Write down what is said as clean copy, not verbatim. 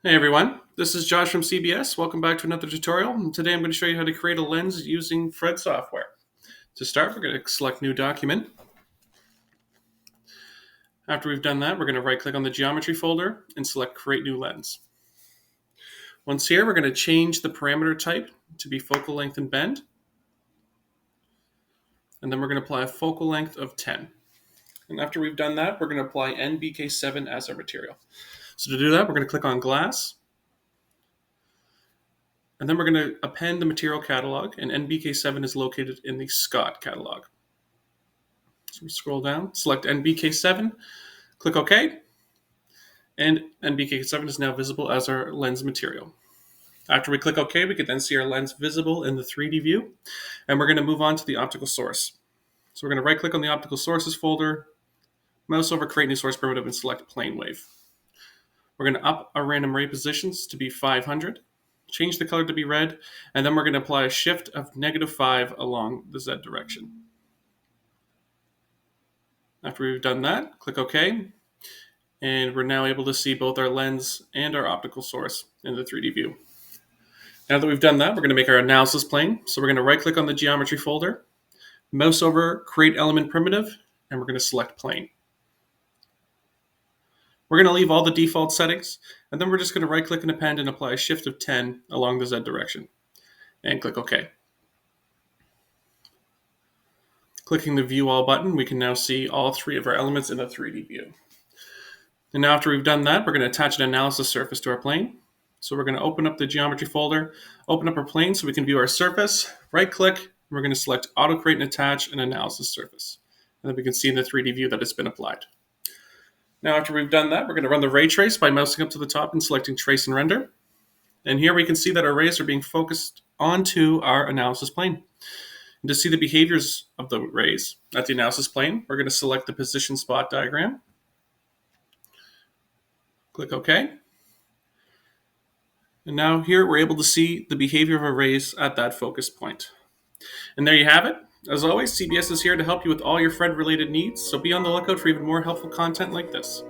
Hey everyone, this is Josh from CBS. Welcome back to another tutorial. And today I'm going to show you how to create a lens using Fred software. To start, we're going to select New Document. After we've done that, we're going to right-click on the Geometry folder and select Create New Lens. Once here, we're going to change the parameter type to be focal length and bend. And then we're going to apply a focal length of 10. And after we've done that, we're going to apply NBK7 as our material. So to do that, we're going to click on Glass. And then we're going to append the material catalog, and NBK7 is located in the Scott catalog. So we scroll down, select NBK7, click OK, and NBK7 is now visible as our lens material. After we click OK, we can then see our lens visible in the 3D view, and we're going to move on to the optical source. So we're going to right-click on the Optical Sources folder, mouse over Create New Source Primitive, and select Plane Wave. We're going to up our random ray positions to be 500. Change the color to be red, and then we're going to apply a shift of -5 along the Z direction. After we've done that, click OK, and we're now able to see both our lens and our optical source in the 3D view. Now that we've done that, we're going to make our analysis plane. So we're going to right-click on the Geometry folder, mouse over Create Element Primitive, and we're going to select Plane. We're going to leave all the default settings, and then we're just going to right-click and append and apply a shift of 10 along the Z direction, and click OK. Clicking the View All button, we can now see all three of our elements in the 3D view. And now after we've done that, we're going to attach an analysis surface to our plane. So we're going to open up the Geometry folder, open up our plane so we can view our surface, right-click, and we're going to select Auto Create and Attach an Analysis Surface. And then we can see in the 3D view that it's been applied. Now after we've done that, we're going to run the ray trace by mousing up to the top and selecting Trace and Render. And here we can see that our rays are being focused onto our analysis plane. And to see the behaviors of the rays at the analysis plane, we're going to select the Position Spot diagram. Click OK. And now here we're able to see the behavior of our rays at that focus point. And there you have it. As always, CBS is here to help you with all your Fred-related needs, so be on the lookout for even more helpful content like this.